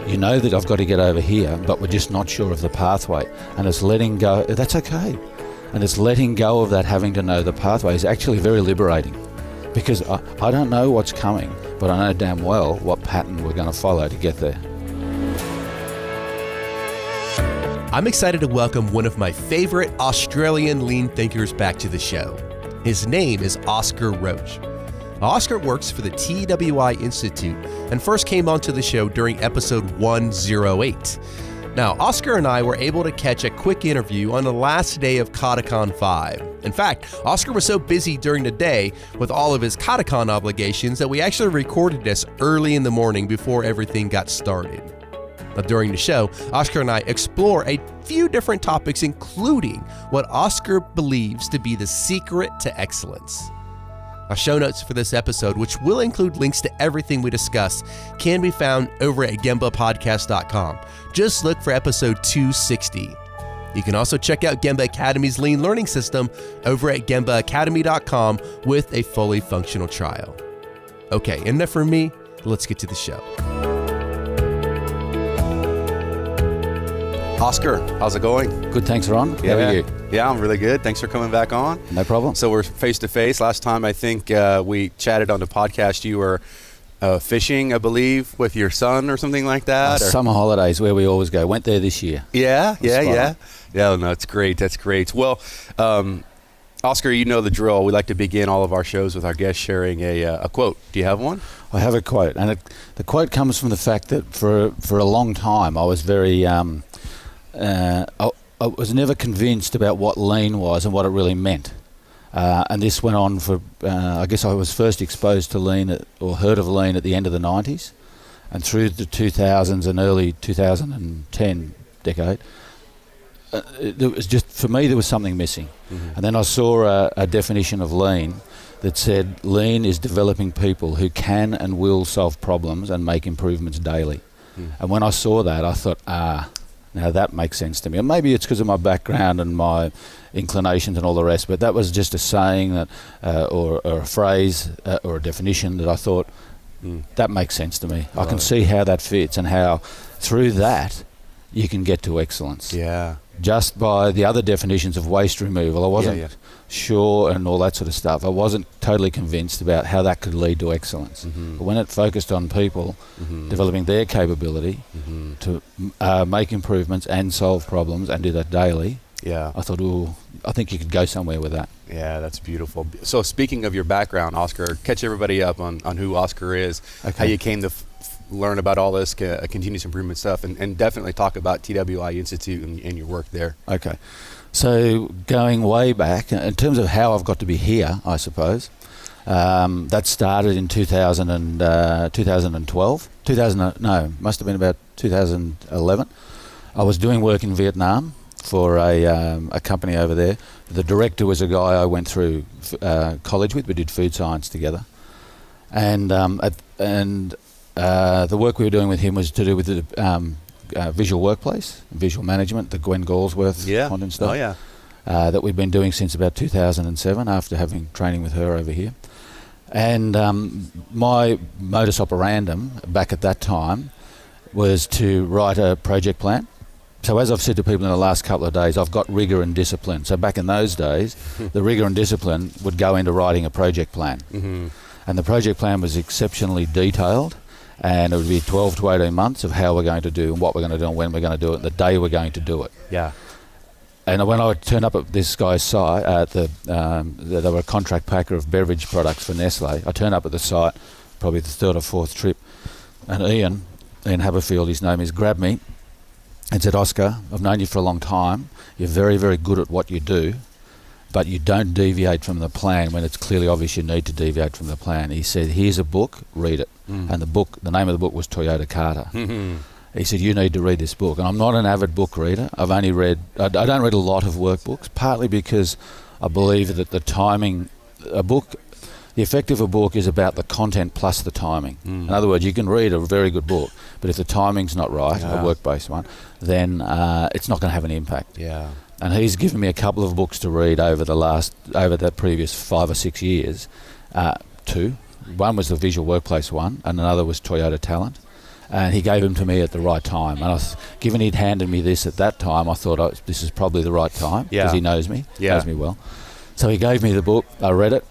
you know that I've got to get over here, but we're just not sure of the pathway. And it's letting go, that's okay. And it's letting go of that having to know the pathway is actually very liberating, because I don't know what's coming, but I know damn well what pattern we're going to follow to get there. I'm excited to welcome one of my favorite Australian lean thinkers back to the show. His name is Oscar Roche. Oscar works for the TWI Institute and first came onto the show during episode 108. Now, Oscar and I were able to catch a quick interview on the last day of Catacon 5. In fact, Oscar was so busy during the day with all of his Catacon obligations that we actually recorded this early in the morning before everything got started. But during the show, Oscar and I explore a few different topics, including what Oscar believes to be the secret to excellence. Our show notes for this episode, which will include links to everything we discuss, can be found over at gembapodcast.com. Just look for episode 260. You can also check out Gemba Academy's Lean Learning System over at gembaacademy.com with a fully functional trial. Okay, enough from me. Let's get to the show. Oscar, how's it going? Good, thanks, Ron. How are you? Yeah, I'm really good. Thanks for coming back on. No problem. So we're face to face. Last time I think we chatted on the podcast, you were fishing, I believe, with your son or something like that. Summer holidays, where we always go. Went there this year. Yeah. Yeah, no, it's great. That's great. Well, Oscar, you know the drill. We like to begin all of our shows with our guests sharing a quote. Do you have one? I have a quote, and the quote comes from the fact that for a long time I was very I was never convinced about what lean was and what it really meant. And this went on for, I guess I was first exposed to lean or heard of lean at the end of the 90s, and through the 2000s and early 2010 decade. It was just, for me, there was something missing. Mm-hmm. And then I saw a definition of lean that said lean is developing people who can and will solve problems and make improvements daily. Mm. And when I saw that, I thought, now that makes sense to me. And maybe it's because of my background and my inclinations and all the rest, but that was just a saying that, or a phrase or a definition that I thought, that makes sense to me. I can see how that fits and how through that you can get to excellence. Yeah. Just by the other definitions of waste removal, I wasn't sure and all that sort of stuff. I wasn't totally convinced about how that could lead to excellence. Mm-hmm. But when it focused on people developing their capability to make improvements and solve problems and do that daily, I thought, I think you could go somewhere with that. Yeah, that's beautiful. So speaking of your background, Oscar, catch everybody up on who Oscar is, how you came to learn about all this continuous improvement stuff, and definitely talk about TWI Institute and your work there. Okay. So going way back, in terms of how I've got to be here, I suppose, that started in 2012. Must have been about 2011. I was doing work in Vietnam for a company over there. The director was a guy I went through college with. We did food science together. And the work we were doing with him was to do with the visual workplace, visual management, the Gwen Galsworth content stuff. That we've been doing since about 2007 after having training with her over here. And my modus operandum back at that time was to write a project plan. So as I've said to people in the last couple of days, I've got rigour and discipline. So back in those days, the rigour and discipline would go into writing a project plan. Mm-hmm. And the project plan was exceptionally detailed, and it would be 12 to 18 months of how we're going to do and what we're going to do and when we're going to do it and the day we're going to do it. Yeah. And when I would turn up at this guy's site, they were a contract packer of beverage products for Nestle. I turned up at the site, probably the third or fourth trip, and Ian Haberfield, his name is, grabbed me and said, "Oscar, I've known you for a long time. You're very, very good at what you do, but you don't deviate from the plan when it's clearly obvious you need to deviate from the plan." He said, "Here's a book, read it." And the name of the book was Toyota Carter. He said, "You need to read this book." And I'm not an avid book reader. I don't read a lot of workbooks, partly because I believe that the effect of a book is about the content plus the timing. In other words, you can read a very good book, but if the timing's not right, a work-based one, then it's not going to have an impact. Yeah. And he's given me a couple of books to read over the previous 5 or 6 years. Two. One was the Visual Workplace one, and another was Toyota Talent. And he gave them to me at the right time. And given he'd handed me this at that time, I thought, this is probably the right time, because he knows me, knows me well. So he gave me the book, I read it,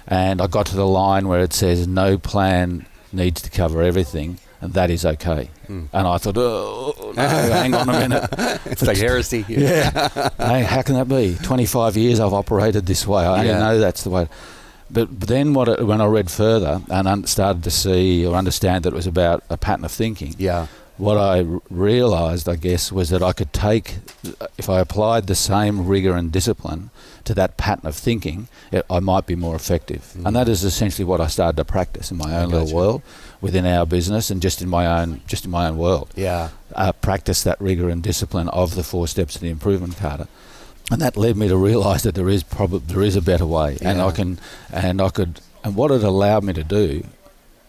and I got to the line where it says, no plan needs to cover everything, and that is okay. And I thought, oh, no, hang on a minute. It's like heresy. Yeah. Hey, how can that be? 25 years I've operated this way. I only know that's the way. But then when I read further and started to see or understand that it was about a pattern of thinking, what I realised, I guess, was that I could take, if I applied the same rigour and discipline to that pattern of thinking, I might be more effective. And that is essentially what I started to practice in my own little world, within our business, and just in my own world. Practice that rigour and discipline of the 4 steps of the improvement Carter. And that led me to realise that there is a better way, and what it allowed me to do,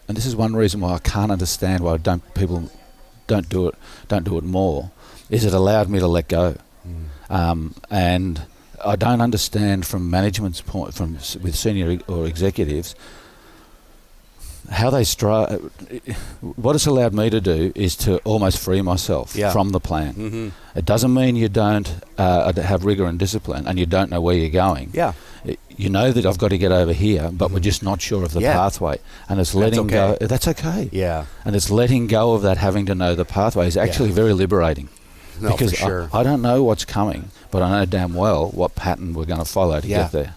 and this is one reason why I can't understand why people don't do it more, is it allowed me to let go, and I don't understand from management's point, with senior or executives, how they strive. What it's allowed me to do is to almost free myself from the plan. It doesn't mean you don't have rigour and discipline and you don't know where you're going. You know that I've got to get over here, but we're just not sure of the pathway, and it's letting go. That's okay. And it's letting go of that, having to know the pathway is actually very liberating. No, because for sure. I don't know what's coming, but I know damn well what pattern we're going to follow to get there.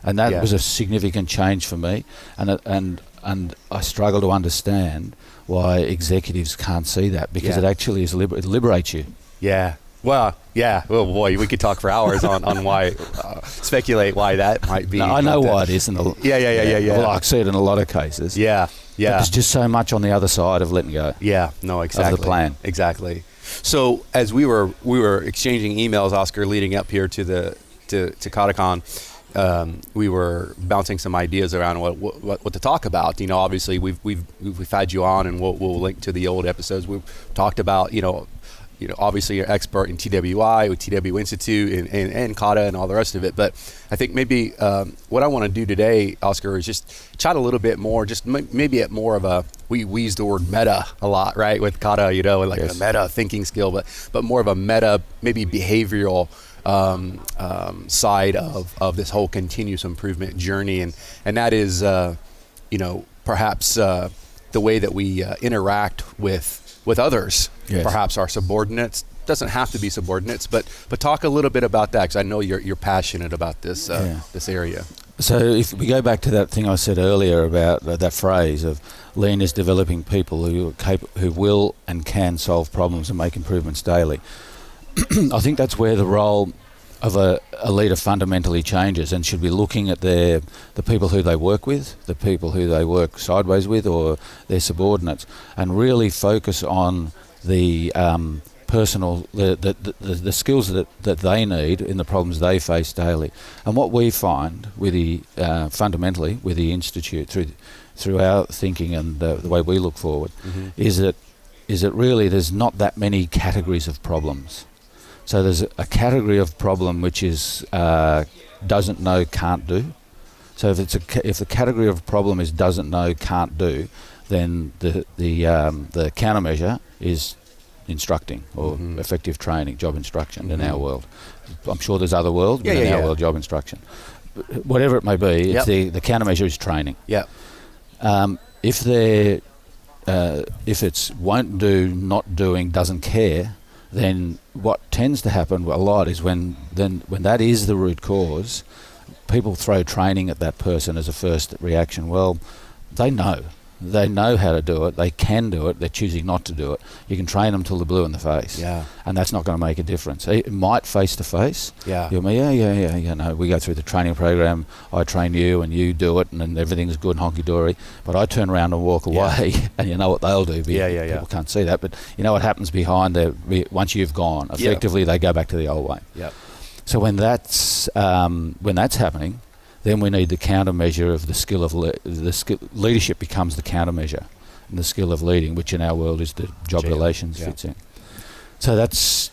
And that was a significant change for me, and I struggle to understand why executives can't see that, because it actually is it liberates you. Well, oh boy, we could talk for hours on why, speculate why that might be. No, I know why it is. Well, I see it in a lot of cases. But there's just so much on the other side of letting go. No, exactly. Of the plan. Exactly. So as we were exchanging emails, Oscar, leading up here to KataCon, we were bouncing some ideas around what to talk about. Obviously we've had you on, and we'll link to the old episodes. We've talked about, obviously you're expert in TWI with TWI Institute and Kata and all the rest of it. But I think maybe what I want to do today, Oscar, is just chat a little bit more, just maybe at more of a, we use the word meta a lot, right? With Kata, a meta thinking skill, but more of a meta, maybe behavioral side of this whole continuous improvement journey. And that is, perhaps the way that we interact with others, perhaps our subordinates. Doesn't have to be subordinates, but talk a little bit about that, because I know you're passionate about this this area. So if we go back to that thing I said earlier about that phrase of lean is developing people who will and can solve problems and make improvements daily, I think that's where the role of a leader fundamentally changes, and should be looking at the people who they work with, the people who they work sideways with, or their subordinates, and really focus on the personal, the skills that they need in the problems they face daily. And what we find with fundamentally with the Institute through our thinking and the way we look forward, is that really there's not that many categories of problems. So there's a category of problem which is doesn't know, can't do. So if the category of problem is doesn't know, can't do, then the countermeasure is instructing, or effective training, job instruction in our world. I'm sure there's other worlds, but in our world, job instruction. Whatever it may be, it's the countermeasure is training. If it's won't do, not doing, doesn't care, then what tends to happen a lot is when that is the root cause, people throw training at that person as a first reaction. Well, they know how to do it, they can do it, they're choosing not to do it. You can train them till they're blue in the face, and that's not going to make a difference. It might face to face. You'll be, no, we go through the training program, I train you and you do it, and then everything's good, honky-dory, but I turn around and walk away, and you know what they'll do. People can't see that, but you know what happens behind once you've gone. Effectively, they go back to the old way. So when that's happening, then we need the countermeasure of the skill of leadership becomes the countermeasure, and the skill of leading, which in our world is the job relations fits in. So that's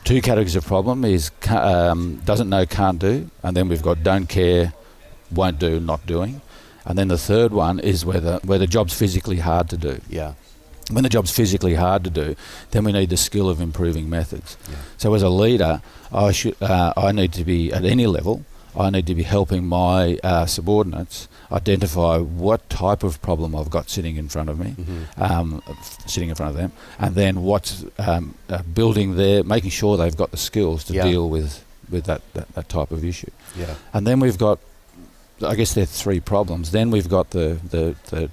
two categories of problem: is doesn't know, can't do, and then we've got don't care, won't do, not doing, and then the third one is where the job's physically hard to do. When the job's physically hard to do, then we need the skill of improving methods. Yeah. So as a leader, I need to be, at any level, I need to be helping my subordinates identify what type of problem I've got sitting in front of me, sitting in front of them, and then what's building making sure they've got the skills to deal with that type of issue. Yeah. And then we've got, I guess there are three problems. Then we've got the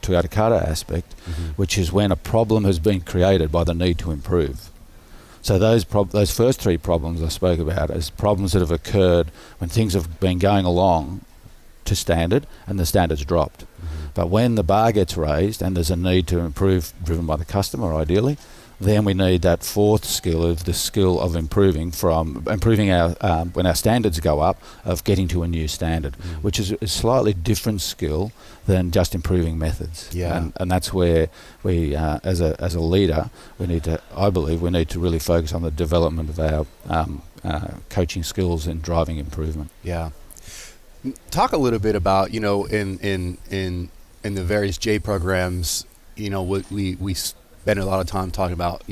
Toyota Kata aspect, which is when a problem has been created by the need to improve. So those first three problems I spoke about as problems that have occurred when things have been going along to standard and the standard's dropped. But when the bar gets raised and there's a need to improve, driven by the customer ideally, then we need that fourth skill of the skill of improving our when our standards go up, of getting to a new standard, which is a slightly different skill than just improving methods. Yeah. And that's where we, as a leader, I believe we need to really focus on the development of our coaching skills and driving improvement. Yeah. Talk a little bit about, in the various J programs, we spend a lot of time talking about,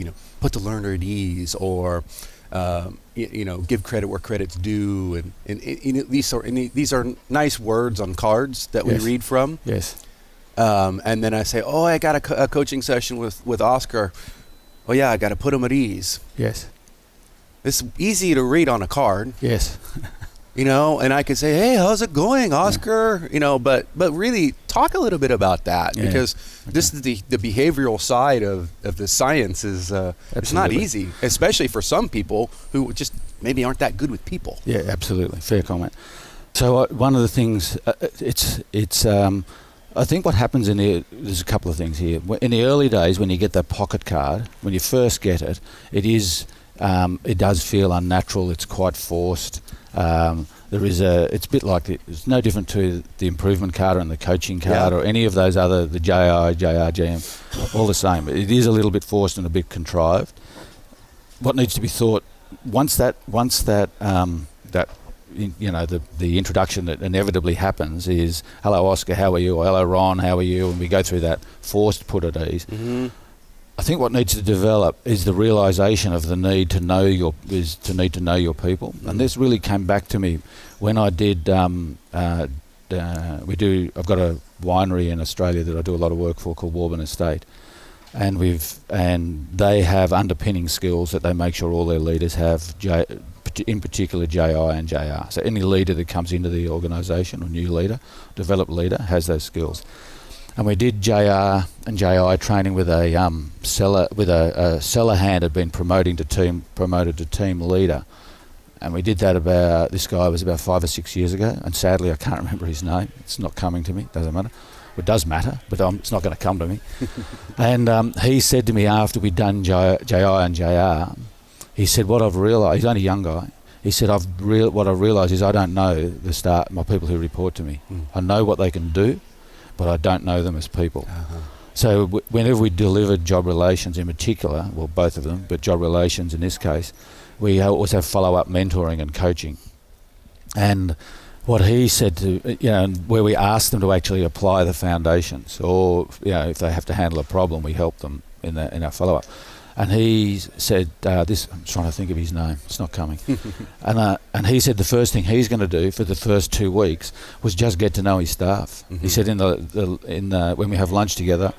put the learner at ease, or, give credit where credit's due. And these are nice words on cards that we read from. Yes. And then I say, I got a coaching session with Oscar. Oh yeah, I got to put him at ease. Yes. It's easy to read on a card. Yes. And I could say, hey, how's it going, Oscar? But really talk a little bit about that, because this is the behavioral side of the science is it's not easy, especially for some people who just maybe aren't that good with people. Yeah, absolutely. Fair comment. So one of the things, I think what happens there's a couple of things here. In the early days, when you get that pocket card, when you first get it, it does feel unnatural. It's quite forced. It's a bit like it's no different to the improvement card and the coaching card or any of those other, the JI, JR, GM, all the same. It is a little bit forced and a bit contrived. What needs to be thought once the introduction that inevitably happens is, hello Oscar, how are you? Or hello Ron, how are you? And we go through that forced put at ease. I think what needs to develop is the realisation of the need to know your people, and this really came back to me when I did. I've got a winery in Australia that I do a lot of work for called Warburn Estate, and they have underpinning skills that they make sure all their leaders have. In particular, JI and JR. So any leader that comes into the organisation, or new leader, developed leader, has those skills. And we did JR and JI training with a seller, with a seller hand had been promoted to team leader, and we did that this guy was about 5 or 6 years ago, and sadly I can't remember his name. It's not coming to me. Doesn't matter. It does matter, but it's not going to come to me. And he said to me after we'd done JI and JR, he said, "What I've realised," he's only a young guy. He said, "What I've realised is I don't know my people who report to me. I know what they can do, but I don't know them as people." So whenever we delivered job relations in particular, well, both of them, but job relations in this case, we always have follow-up mentoring and coaching. And what he said where we asked them to actually apply the foundations, or if they have to handle a problem, we help them in our follow-up. And he said, I'm trying to think of his name, it's not coming. And he said the first thing he's going to do for the first 2 weeks was just get to know his staff. He said when we have lunch together,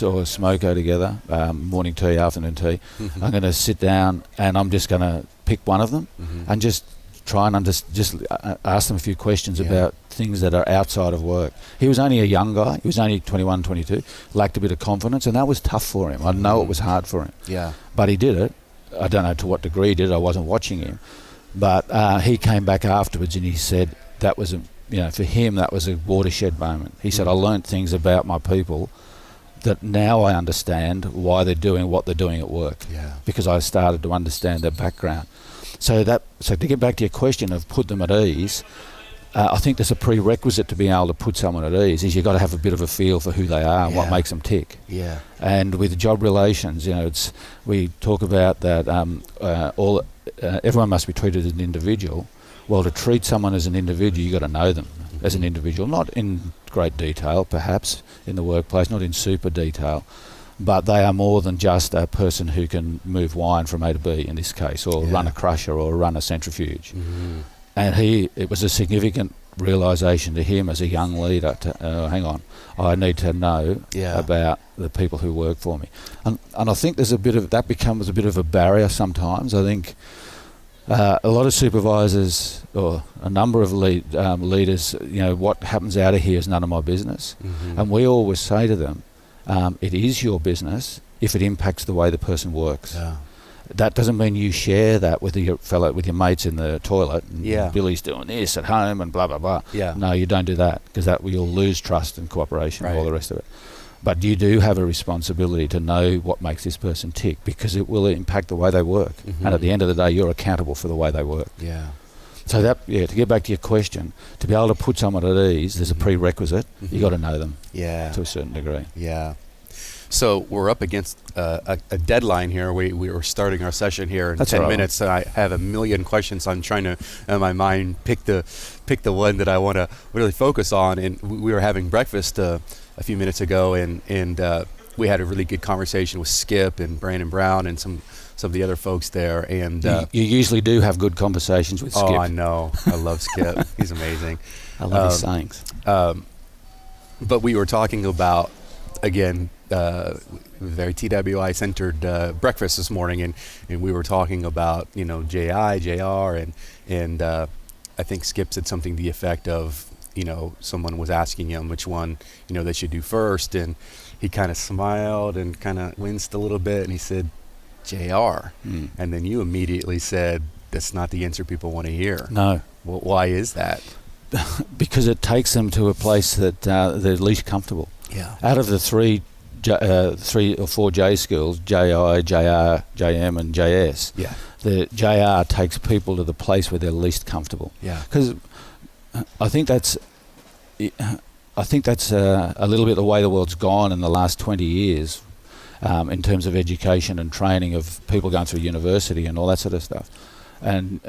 or smoko together, morning tea, afternoon tea, I'm going to sit down and I'm just going to pick one of them and just try and ask them a few questions about things that are outside of work. He was only a young guy. He was only 21, 22, lacked a bit of confidence, and that was tough for him. I know it was hard for him. Yeah. But he did it. I don't know to what degree he did it. I wasn't watching him. But he came back afterwards and he said that was, for him, that was a watershed moment. He said, I learnt things about my people that now I understand why they're doing what they're doing at work. Yeah. Because I started to understand their background. So to get back to your question of put them at ease, I think there's a prerequisite to being able to put someone at ease is you've got to have a bit of a feel for who they are and what makes them tick. Yeah. And with job relations, we talk about that everyone must be treated as an individual. Well, to treat someone as an individual, you've got to know them as an individual, not in great detail, perhaps, in the workplace, not in super detail, but they are more than just a person who can move wine from A to B in this case, or run a crusher or run a centrifuge. And it was a significant realisation to him as a young leader hang on, I need to know about the people who work for me. And I think there's that becomes a bit of a barrier sometimes. I think a lot of supervisors or a number of leaders, what happens out of here is none of my business. And we always say to them, it is your business if it impacts the way the person works. That doesn't mean you share that with your mates in the toilet. And Billy's doing this at home and blah blah blah. No, you don't do that, because you'll lose trust and cooperation and all the rest of it. But you do have a responsibility to know what makes this person tick, because it will impact the way they work. And at the end of the day, you're accountable for the way they work. So to get back to your question, to be able to put someone at ease, there's a prerequisite. You got to know them to a certain degree. So we're up against a deadline here. We were starting our session here in 10 minutes. And I have a million questions. I'm trying to, in my mind, pick the one that I want to really focus on. And we were having breakfast a few minutes ago, and we had a really good conversation with Skip and Brandon Brown and some of the other folks there. And you usually do have good conversations with Skip. Oh, I know. I love Skip. He's amazing. I love his sayings. But we were talking about, again, very TWI-centered breakfast this morning, and we were talking about, JI, JR, and I think Skip said something to the effect of, someone was asking him which one, they should do first, and he kind of smiled and kind of winced a little bit, and he said, JR. And then you immediately said, that's not the answer people want to hear. No. Well, why is that? Because it takes them to a place that they're least comfortable. Out of the three or four J skills, JI, JR, JM and JS, the JR takes people to the place where they're least comfortable. Because I think that's a little bit the way the world's gone in the last 20 years, in terms of education and training of people going through university and all that sort of stuff, and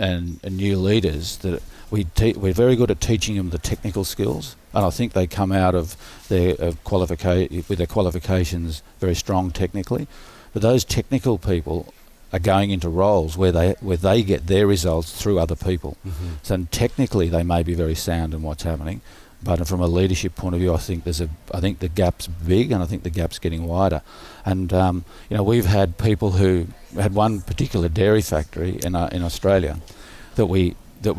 new leaders, that we're very good at teaching them the technical skills, and I think they come out of their with their qualifications very strong technically. But those technical people are going into roles where they get their results through other people. So technically they may be very sound in what's happening, but from a leadership point of view, I think the gap's big, and I think the gap's getting wider. And we've had people who had one particular dairy factory in Australia that we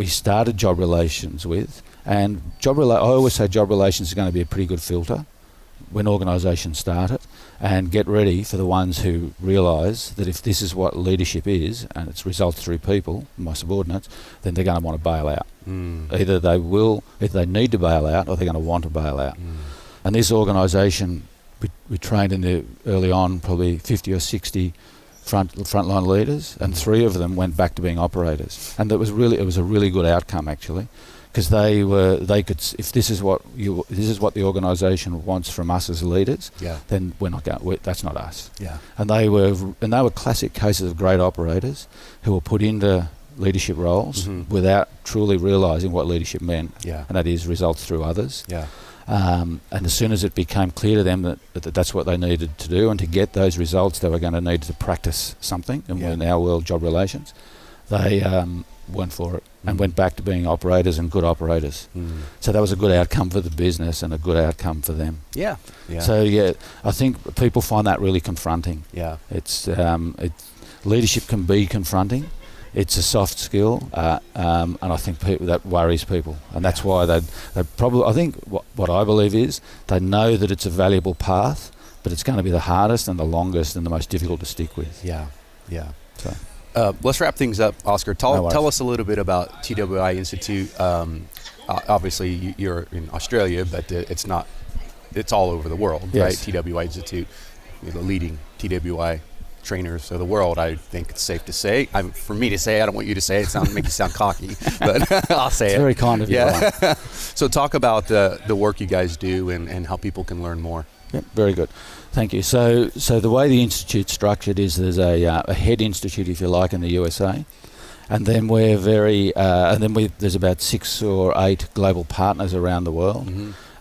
started job relations with, and I always say job relations is going to be a pretty good filter when organisations start it, and get ready for the ones who realise that if this is what leadership is and it's results through people, my subordinates, then they're going to want to bail out. Either they need to bail out, or they're going to want to bail out. And this organisation, we trained in there early on, probably 50 or 60 frontline leaders, and 3 of them went back to being operators, and it was a really good outcome actually, because they could, if this is what the organisation wants from us as leaders, then we're not going. That's not us. And they were classic cases of great operators who were put into leadership roles without truly realising what leadership meant, and that is results through others. And as soon as it became clear to them that that's what they needed to do, and to get those results they were going to need to practice something in our world, job relations, they went for it and went back to being operators, and good operators. So that was a good outcome for the business and a good outcome for them. So I think people find that really confronting. It's leadership can be confronting. It's a soft skill, and I think that worries people, and that's why they probably. I think what I believe is they know that it's a valuable path, but it's going to be the hardest and the longest and the most difficult to stick with. So let's wrap things up, Oscar. Tell us a little bit about TWI Institute. Obviously, you're in Australia, but it's all over the world, right? TWI Institute, the leading TWI trainers of the world, I think it's safe to say. For me to say, I don't want you to say it, make you sound cocky, but I'll say it's very kind of you. So talk about the work you guys do and how people can learn more. Very good. Thank you. So the way the Institute's structured is there's a head institute, if you like, in the USA, and then there's about 6 or 8 global partners around the world.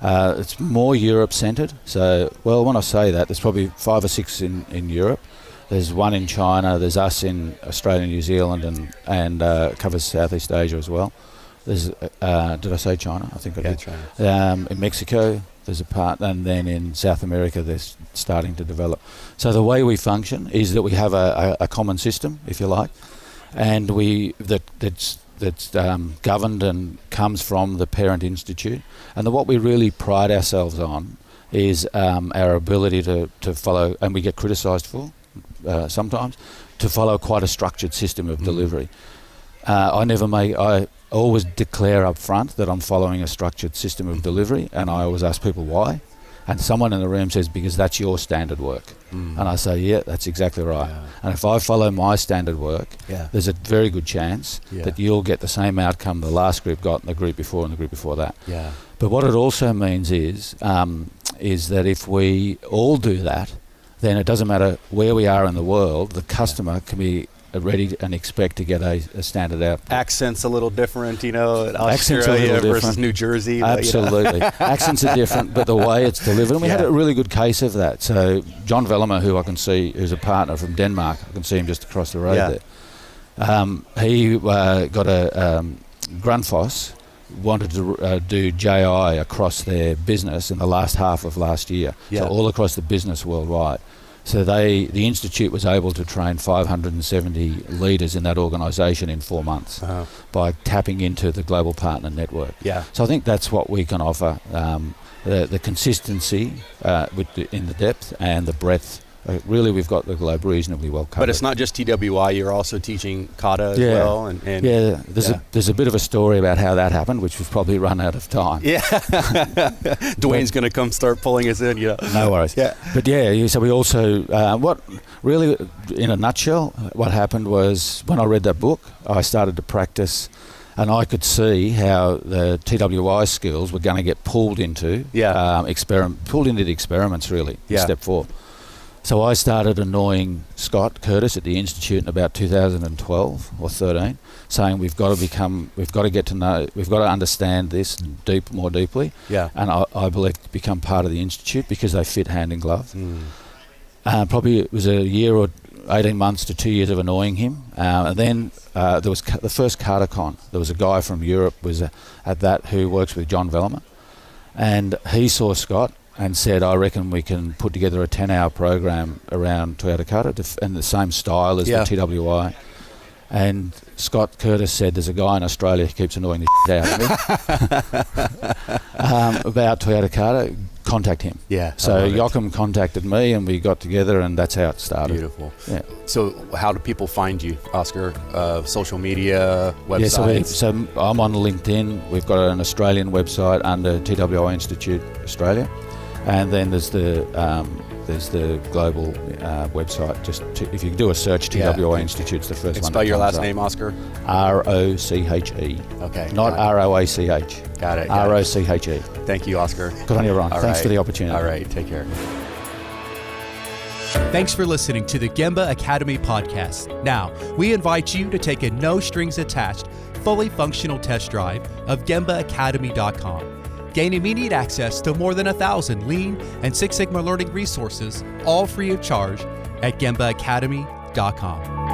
It's more Europe-centred. So, well, when I say that, there's probably 5 or 6 in Europe. There's one in China. There's us in Australia, New Zealand, and covers Southeast Asia as well. There's, did I say China? I think I did. China. In Mexico, there's a part, and then in South America, they're starting to develop. So the way we function is that we have a common system, if you like, and that's governed and comes from the parent institute. And what we really pride ourselves on is our ability to follow, and we get criticised for sometimes, to follow quite a structured system of delivery. I always declare up front that I'm following a structured system of delivery, and I always ask people why. And someone in the room says, because that's your standard work. And I say, yeah, that's exactly right. Yeah. And if I follow my standard work, there's a very good chance that you'll get the same outcome the last group got, and the group before, and the group before that. Yeah. But what it also means is that if we all do that, then it doesn't matter where we are in the world, the customer can be ready and expect to get a standard output. Accents a little different, Australia versus New Jersey. Absolutely. Accents are different, but the way it's delivered, and we had a really good case of that. So John Vellemer, who I can see, who's a partner from Denmark, I can see him just across the road there. He got a Grundfos, wanted to do JI across their business in the last half of last year, so all across the business worldwide. So the Institute was able to train 570 leaders in that organisation in 4 months by tapping into the global partner network. Yeah. So I think that's what we can offer, the consistency in the depth and the breadth. Really, we've got the globe reasonably well covered. But it's not just TWI, you're also teaching kata as well. And there's a bit of a story about how that happened, which we've probably run out of time. Yeah. Dwayne's going to come start pulling us in, No worries. Yeah. But so we also, what really, in a nutshell, what happened was when I read that book, I started to practice, and I could see how the TWI skills were going to get pulled into the experiments, really, step 4. So I started annoying Scott Curtis at the Institute in about 2012 or 13, saying we've got to get to know, we've got to understand this more deeply. Yeah. And I believe to become part of the Institute because they fit hand in glove. Probably it was a year or 18 months to 2 years of annoying him. And then there was the first KataCon. There was a guy from Europe at that who works with John Vellemer. And he saw Scott and said, I reckon we can put together a 10-hour program around Toyota Kata in the same style as the TWI. And Scott Curtis said, there's a guy in Australia who keeps annoying the shit out of me about Toyota Kata, contact him. Yeah. So Joachim contacted me and we got together and that's how it started. Beautiful. Yeah. So how do people find you, Oscar? Social media, websites? Yeah, so I'm on LinkedIn. We've got an Australian website under TWI Institute Australia. And then there's the global website. If you do a search, TWI Institute's the first one. Spell your last name, Oscar. R-O-C-H-E. Okay. Not R-O-A-C-H. Got it. R-O-C-H-E. Thank you, Oscar. Good on you, Ron. Thanks for the opportunity. All right. Take care. Thanks for listening to the Gemba Academy podcast. Now, we invite you to take a no-strings-attached, fully functional test drive of GembaAcademy.com. Gain immediate access to more than 1,000 Lean and Six Sigma learning resources, all free of charge at GembaAcademy.com.